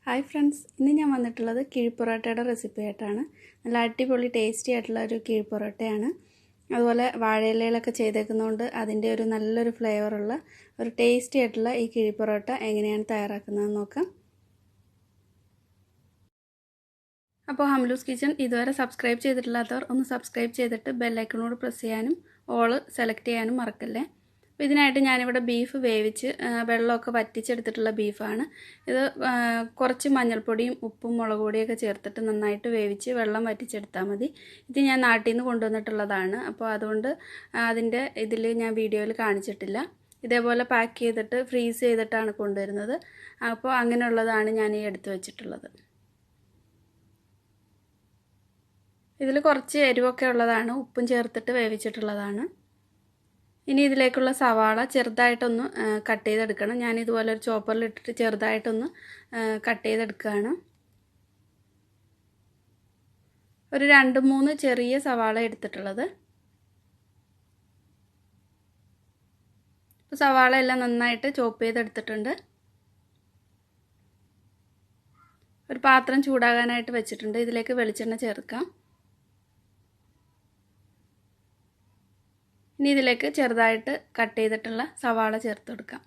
Hi friends, ഇന്ന് ഞാൻ വന്നിട്ടുള്ളത് കിഴി പൊറോട്ടയുടെ റെസിപ്പി ആയിട്ടാണ്. നല്ല അടിപൊളി ടേസ്റ്റി ആയിട്ടുള്ള ഒരു കിഴി പൊറോട്ടയാണ്. അതുപോലെ വാഴയിലയിലൊക്കെ ചെയ്തേക്കുന്നതുകൊണ്ട് അതിൻ്റെ ഒരു നല്ലൊരു ഫ്ലേവറുള്ള ഒരു ടേസ്റ്റി ആയിട്ടുള്ള ഈ കിഴി പൊറോട്ട എങ്ങനെയാണ് തയ്യാറാക്കുന്നതെന്ന് നോക്കാം. അപ്പോൾ ഹംലൂസ് കിച്ചൺ ഇതുവരെ സബ്സ്ക്രൈബ് ചെയ്തിട്ടില്ലാത്തവർ ഒന്ന് സബ്സ്ക്രൈബ് ചെയ്തിട്ട് ബെല്ലൈക്കണോട് പ്രസ് ചെയ്യാനും ഓൾ സെലക്ട് ചെയ്യാനും മറക്കല്ലേ. അപ്പോൾ ഇതിനായിട്ട് ഞാനിവിടെ ബീഫ് വേവിച്ച് വെള്ളമൊക്കെ വറ്റിച്ചെടുത്തിട്ടുള്ള ബീഫാണ്. ഇത് കുറച്ച് മഞ്ഞൾപ്പൊടിയും ഉപ്പും മുളക് പൊടിയൊക്കെ ചേർത്തിട്ട് നന്നായിട്ട് വേവിച്ച് വെള്ളം വറ്റിച്ചെടുത്താൽ മതി. ഇത് ഞാൻ നാട്ടിൽ നിന്ന് കൊണ്ടുവന്നിട്ടുള്ളതാണ്. അപ്പോൾ അതുകൊണ്ട് അതിൻ്റെ ഇതിൽ ഞാൻ വീഡിയോയിൽ കാണിച്ചിട്ടില്ല. ഇതേപോലെ പാക്ക് ചെയ്തിട്ട് ഫ്രീസ് ചെയ്തിട്ടാണ് കൊണ്ടുവരുന്നത്. അപ്പോൾ അങ്ങനെയുള്ളതാണ് ഞാൻ ഈ എടുത്തു വെച്ചിട്ടുള്ളത്. ഇതിൽ കുറച്ച് എരിവൊക്കെ ഉള്ളതാണ്, ഉപ്പും ചേർത്തിട്ട് വേവിച്ചിട്ടുള്ളതാണ്. ഇനി ഇതിലേക്കുള്ള സവാള ചെറുതായിട്ടൊന്ന് കട്ട് ചെയ്തെടുക്കണം. ഞാൻ ഇതുപോലെ ഒരു ചോപ്പറിലിട്ടിട്ട് ചെറുതായിട്ടൊന്ന് കട്ട് ചെയ്തെടുക്കുകയാണ്. ഒരു 2-3 ചെറിയ സവാള എടുത്തിട്ടുള്ളത്. ഇപ്പോൾ സവാള എല്ലാം നന്നായിട്ട് ചോപ്പ് ചെയ്തെടുത്തിട്ടുണ്ട്. ഒരു പാത്രം ചൂടാകാനായിട്ട് വെച്ചിട്ടുണ്ട്. ഇതിലേക്ക് വെളിച്ചെണ്ണ ചേർക്കാം. ഇനി ഇതിലേക്ക് ചെറുതായിട്ട് കട്ട് ചെയ്തിട്ടുള്ള സവാള ചേർത്ത് കൊടുക്കാം.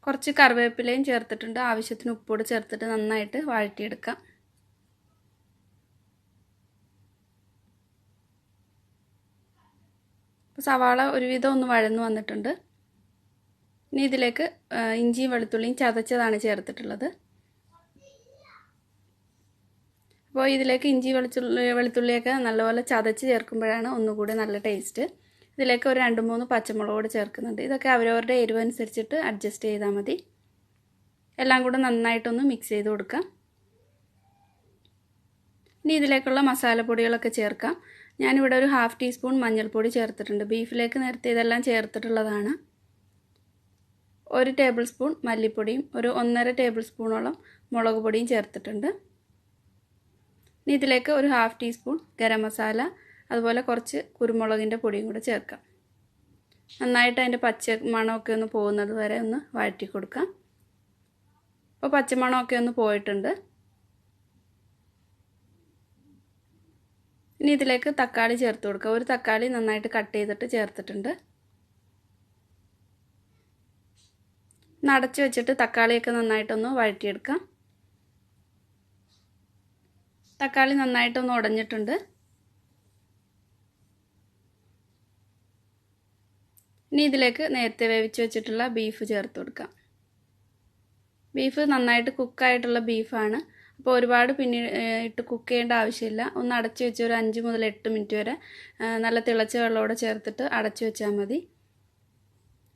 കുറച്ച് കറിവേപ്പിലയും ചേർത്തിട്ടുണ്ട്. ആവശ്യത്തിന് ഉപ്പോട് ചേർത്തിട്ട് നന്നായിട്ട് വഴറ്റിയെടുക്കാം. സവാള ഒരുവിധം ഒന്ന് വഴന്നു വന്നിട്ടുണ്ട്. ഇനി ഇതിലേക്ക് ഇഞ്ചിയും വെളുത്തുള്ളിയും ചതച്ചതാണ് ചേർത്തിട്ടുള്ളത്. അപ്പോൾ ഇതിലേക്ക് ഇഞ്ചി വെളുത്തുള്ളിയൊക്കെ നല്ലപോലെ ചതച്ച് ചേർക്കുമ്പോഴാണ് ഒന്നുകൂടി നല്ല ടേസ്റ്റ്. ഇതിലേക്ക് ഒരു 2-3 പച്ചമുളക് ചേർക്കുന്നുണ്ട്. ഇതൊക്കെ അവരവരുടെ എരിവ് അനുസരിച്ചിട്ട് അഡ്ജസ്റ്റ് ചെയ്താൽ മതി. എല്ലാം കൂടെ നന്നായിട്ടൊന്ന് മിക്സ് ചെയ്ത് കൊടുക്കാം. ഇനി ഇതിലേക്കുള്ള മസാലപ്പൊടികളൊക്കെ ചേർക്കാം. ഞാനിവിടെ ഒരു 1/2 ടീസ്പൂൺ മഞ്ഞൾപ്പൊടി ചേർത്തിട്ടുണ്ട്. ബീഫിലേക്ക് നേരത്തെ ഇതെല്ലാം ചേർത്തിട്ടുള്ളതാണ്. 1 ടേബിൾ സ്പൂൺ മല്ലിപ്പൊടിയും ഒരു 1.5 ടേബിൾ സ്പൂണോളം മുളക് പൊടിയും ചേർത്തിട്ടുണ്ട്. ഇനി ഇതിലേക്ക് ഒരു 1/2 ടീസ്പൂൺ ഗരം മസാല, അതുപോലെ കുറച്ച് കുരുമുളകിൻ്റെ പൊടിയും കൂടെ ചേർക്കാം. നന്നായിട്ട് അതിൻ്റെ പച്ചമണമൊക്കെ ഒന്ന് പോകുന്നത് വരെ ഒന്ന് വഴറ്റി കൊടുക്കാം. അപ്പോൾ പച്ചമണമൊക്കെ ഒന്ന് പോയിട്ടുണ്ട്. ഇനി ഇതിലേക്ക് തക്കാളി ചേർത്ത് കൊടുക്കുക. ഒരു തക്കാളി നന്നായിട്ട് കട്ട് ചെയ്തിട്ട് ചേർത്തിട്ടുണ്ട്. അടച്ചു വെച്ചിട്ട് തക്കാളിയൊക്കെ നന്നായിട്ടൊന്ന് വഴറ്റിയെടുക്കാം. തക്കാളി നന്നായിട്ടൊന്ന് ഉടഞ്ഞിട്ടുണ്ട്. ഇനി ഇതിലേക്ക് നേരത്തെ വേവിച്ച് വെച്ചിട്ടുള്ള ബീഫ് ചേർത്ത് കൊടുക്കാം. ബീഫ് നന്നായിട്ട് കുക്കായിട്ടുള്ള ബീഫാണ്. അപ്പോൾ ഒരുപാട് ഇട്ട് കുക്ക് ചെയ്യേണ്ട ആവശ്യമില്ല. ഒന്ന് അടച്ചു വെച്ച് ഒരു 5 മുതൽ 8 മിനിറ്റ് വരെ നല്ല തിളച്ച വെള്ളത്തോടെ ചേർത്തിട്ട് അടച്ചു വെച്ചാൽ മതി.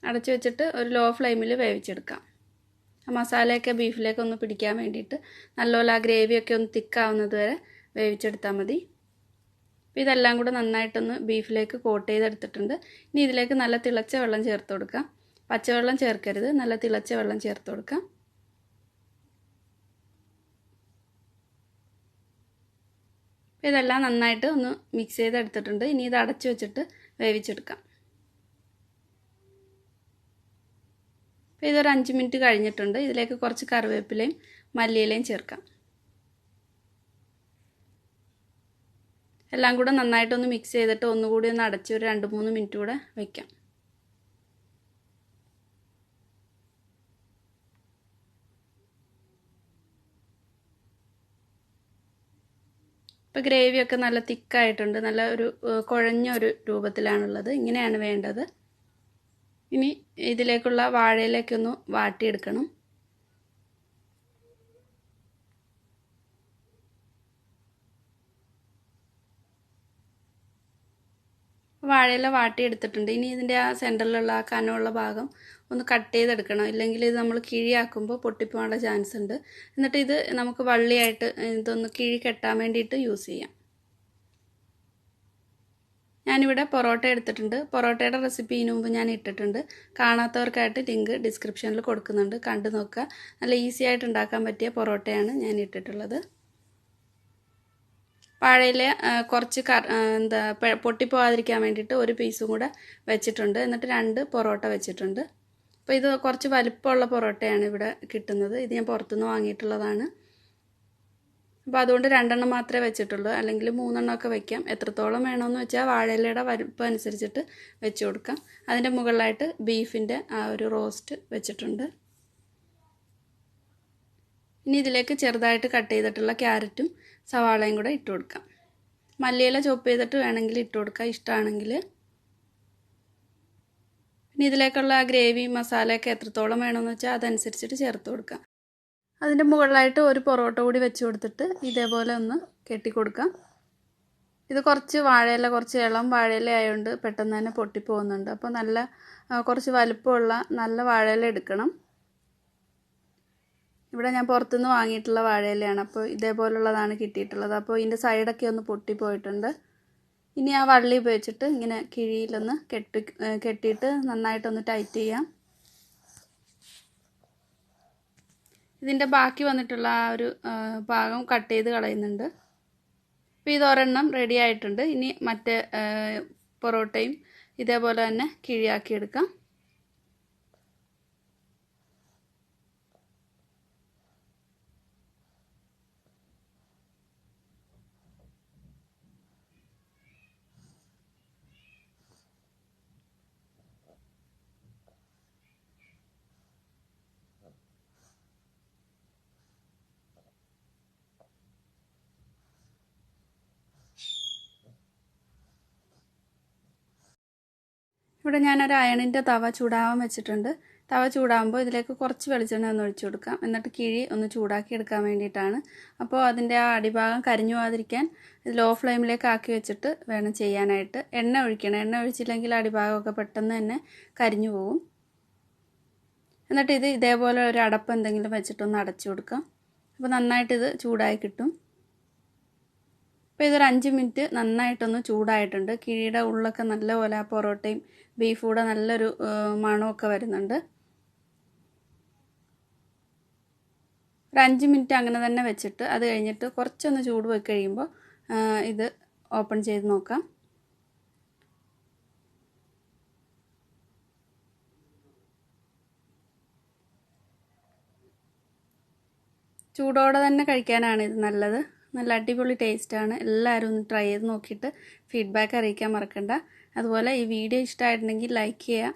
അടച്ചു വെച്ചിട്ട് ഒരു ലോ ഫ്ലെയിമിൽ വേവിച്ചെടുക്കാം. മസാലയൊക്കെ ബീഫിലേക്ക് ഒന്ന് പിടിക്കാൻ വേണ്ടിയിട്ട് നല്ലപോലെ ആ ഗ്രേവിയൊക്കെ ഒന്ന് തിക്കാവുന്നത് വരെ വേവിച്ചെടുത്താൽ മതി. അപ്പോൾ ഇതെല്ലാം കൂടെ നന്നായിട്ടൊന്ന് ബീഫിലേക്ക് കോട്ട് ചെയ്തെടുത്തിട്ടുണ്ട്. ഇനി ഇതിലേക്ക് നല്ല തിളച്ച വെള്ളം ചേർത്ത് കൊടുക്കാം. പച്ചവെള്ളം ചേർക്കരുത്, നല്ല തിളച്ച വെള്ളം ചേർത്ത് കൊടുക്കാം. ഇതെല്ലാം നന്നായിട്ട് ഒന്ന് മിക്സ് ചെയ്തെടുത്തിട്ടുണ്ട്. ഇനി ഇത് അടച്ചു വെച്ചിട്ട് വേവിച്ചെടുക്കാം. അപ്പോൾ ഇതൊരു 5 മിനിറ്റ് കഴിഞ്ഞിട്ടുണ്ട്. ഇതിലേക്ക് കുറച്ച് കറിവേപ്പിലയും മല്ലിയിലയും ചേർക്കാം. എല്ലാം കൂടെ നന്നായിട്ടൊന്ന് മിക്സ് ചെയ്തിട്ട് ഒന്നുകൂടി ഒന്ന് അടച്ച് ഒരു 2-3 മിനിറ്റ് കൂടെ വയ്ക്കാം. ഇപ്പോൾ ഗ്രേവിയൊക്കെ നല്ല തിക്കായിട്ടുണ്ട്. നല്ല ഒരു കുഴഞ്ഞൊരു രൂപത്തിലാണുള്ളത്. ഇങ്ങനെയാണ് വേണ്ടത്. ഇനി ഇതിലേക്കുള്ള വാഴയിലേക്ക് ഒന്ന് വാട്ടിയെടുക്കണം. വാഴയില വാട്ടിയെടുത്തിട്ടുണ്ട്. ഇനി ഇതിൻ്റെ ആ സെൻറ്ററിലുള്ള ആ കനമുള്ള ഭാഗം ഒന്ന് കട്ട് ചെയ്തെടുക്കണം. ഇല്ലെങ്കിൽ ഇത് നമ്മൾ കിഴിയാക്കുമ്പോൾ പൊട്ടിപ്പോകാനുള്ള ചാൻസ് ഉണ്ട്. എന്നിട്ട് ഇത് നമുക്ക് വള്ളിയായിട്ട് ഇതൊന്ന് കിഴി കെട്ടാൻ വേണ്ടിയിട്ട് യൂസ് ചെയ്യാം. ഞാനിവിടെ പൊറോട്ട എടുത്തിട്ടുണ്ട്. പൊറോട്ടയുടെ റെസിപ്പി ഇതിനു മുമ്പ് ഞാൻ ഇട്ടിട്ടുണ്ട്. കാണാത്തവർക്കായിട്ട് ലിങ്ക് ഡിസ്ക്രിപ്ഷനിൽ കൊടുക്കുന്നുണ്ട്, കണ്ടു നോക്കുക. നല്ല ഈസി ആയിട്ട് ഉണ്ടാക്കാൻ പറ്റിയ പൊറോട്ടയാണ് ഞാൻ ഇട്ടിട്ടുള്ളത്. വാഴയില കുറച്ച് പൊട്ടിപ്പോകാതിരിക്കാൻ വേണ്ടിയിട്ട് ഒരു പീസും കൂടെ വെച്ചിട്ടുണ്ട്. എന്നിട്ട് 2 പൊറോട്ട വെച്ചിട്ടുണ്ട്. അപ്പോൾ ഇത് കുറച്ച് വലിപ്പമുള്ള പൊറോട്ടയാണ് ഇവിടെ കിട്ടുന്നത്. ഇത് ഞാൻ പുറത്തുനിന്ന് വാങ്ങിയിട്ടുള്ളതാണ്. അപ്പോൾ അതുകൊണ്ട് 2 എണ്ണം മാത്രമേ വെച്ചിട്ടുള്ളൂ. അല്ലെങ്കിൽ 3 എണ്ണമൊക്കെ വെക്കാം. എത്രത്തോളം വേണമെന്ന് വെച്ചാൽ വാഴയിലയുടെ വലിപ്പം അനുസരിച്ചിട്ട് വെച്ച് കൊടുക്കാം. അതിൻ്റെ മുകളിലായിട്ട് ബീഫിൻ്റെ ആ ഒരു റോസ്റ്റ് വെച്ചിട്ടുണ്ട്. ഇനി ഇതിലേക്ക് ചെറുതായിട്ട് കട്ട് ചെയ്തിട്ടുള്ള ക്യാരറ്റും സവാളയും കൂടെ ഇട്ട് കൊടുക്കാം. മല്ലിയില ചോപ്പ് ചെയ്തിട്ട് വേണമെങ്കിൽ ഇട്ട് കൊടുക്കാം ഇഷ്ടമാണെങ്കിൽ. ഇനി ഇതിലേക്കുള്ള ഗ്രേവി മസാലയൊക്കെ എത്രത്തോളം വേണമെന്ന് വെച്ചാൽ അതനുസരിച്ചിട്ട് ചേർത്ത് കൊടുക്കാം. അതിൻ്റെ മുകളിലായിട്ട് ഒരു പൊറോട്ട കൂടി വെച്ച് കൊടുത്തിട്ട് ഇതേപോലെ ഒന്ന് കെട്ടിക്കൊടുക്കാം. ഇത് കുറച്ച് വാഴയില, കുറച്ച് ഇളം വാഴയില ആയതുകൊണ്ട് പെട്ടെന്ന് തന്നെ പൊട്ടിപ്പോകുന്നുണ്ട്. അപ്പോൾ നല്ല കുറച്ച് വലുപ്പമുള്ള നല്ല വാഴയില എടുക്കണം. ഇവിടെ ഞാൻ പുറത്തുനിന്ന് വാങ്ങിയിട്ടുള്ള വാഴയിലയാണ്. അപ്പോൾ ഇതേപോലുള്ളതാണ് കിട്ടിയിട്ടുള്ളത്. അപ്പോൾ ഇതിൻ്റെ സൈഡൊക്കെ ഒന്ന് പൊട്ടിപ്പോയിട്ടുണ്ട്. ഇനി ആ വള്ളി ഉപയോഗിച്ചിട്ട് ഇങ്ങനെ കിഴിയിലൊന്ന് കെട്ടിയിട്ട് നന്നായിട്ടൊന്ന് ടൈറ്റ് ചെയ്യാം. ഇതിൻ്റെ ബാക്കി വന്നിട്ടുള്ള ആ ഒരു ഭാഗം കട്ട് ചെയ്ത് കളയുന്നുണ്ട്. അപ്പോൾ ഇതൊരെണ്ണം റെഡി ആയിട്ടുണ്ട്. ഇനി മറ്റേ പൊറോട്ടയും ഇതേപോലെ തന്നെ കിഴിയാക്കിയെടുക്കാം. ഇവിടെ ഞാനൊരു അയണിൻ്റെ തവ ചൂടാവാൻ വെച്ചിട്ടുണ്ട്. തവ ചൂടാകുമ്പോൾ ഇതിലേക്ക് കുറച്ച് വെളിച്ചെണ്ണ ഒന്ന് ഒഴിച്ചു കൊടുക്കാം. എന്നിട്ട് കിഴി ഒന്ന് ചൂടാക്കി എടുക്കാൻ വേണ്ടിയിട്ടാണ്. അപ്പോൾ അതിൻ്റെ ആ അടിഭാഗം കരിഞ്ഞു പോകാതിരിക്കാൻ ലോ ഫ്ലെയിമിലേക്ക് ആക്കി വെച്ചിട്ട് വേണം ചെയ്യാനായിട്ട്. എണ്ണ ഒഴിക്കണം. എണ്ണ ഒഴിച്ചില്ലെങ്കിൽ അടിഭാഗമൊക്കെ പെട്ടെന്ന് തന്നെ കരിഞ്ഞു പോകും. എന്നിട്ട് ഇത് ഇതേപോലെ ഒരു അടപ്പ് എന്തെങ്കിലും വെച്ചിട്ടൊന്ന് അടച്ചു കൊടുക്കാം. അപ്പോൾ നന്നായിട്ടിത് ചൂടായി കിട്ടും. അപ്പോൾ ഇതൊരു 5 മിനിറ്റ് നന്നായിട്ടൊന്ന് ചൂടായിട്ടുണ്ട്. കിഴിയുടെ ഉള്ളൊക്കെ നല്ലപോലെ ആ പൊറോട്ടയും ബീഫും കൂടെ നല്ലൊരു മണമൊക്കെ വരുന്നുണ്ട്. ഒരു 5 മിനിറ്റ് അങ്ങനെ തന്നെ വെച്ചിട്ട് അത് കഴിഞ്ഞിട്ട് കുറച്ചൊന്ന് ചൂട് പോയി കഴിയുമ്പോൾ ഇത് ഓപ്പൺ ചെയ്ത് നോക്കാം. ചൂടോടെ തന്നെ കഴിക്കാനാണ് ഇത് നല്ലത്. നല്ല അടിപൊളി ടേസ്റ്റാണ്. എല്ലാവരും ഒന്ന് ട്രൈ ചെയ്ത് നോക്കിയിട്ട് ഫീഡ്ബാക്ക് അറിയിക്കാൻ മറക്കണ്ട. അതുപോലെ ഈ വീഡിയോ ഇഷ്ടമായിട്ടുണ്ടെങ്കിൽ ലൈക്ക് ചെയ്യുക,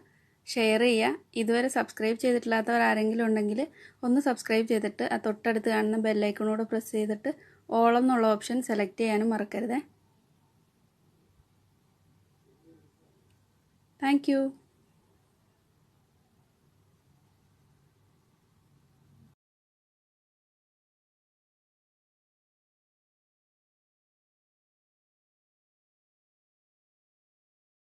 ഷെയർ ചെയ്യുക. ഇതുവരെ സബ്സ്ക്രൈബ് ചെയ്തിട്ടില്ലാത്തവർ ആരെങ്കിലും ഉണ്ടെങ്കിൽ ഒന്ന് സബ്സ്ക്രൈബ് ചെയ്തിട്ട് ആ തൊട്ടടുത്ത് കാണുന്ന ബെല്ലൈക്കണോട് പ്രസ് ചെയ്തിട്ട് ഓൾ എന്നുള്ള ഓപ്ഷൻ സെലക്ട് ചെയ്യാനും മറക്കരുതേ. Thank you.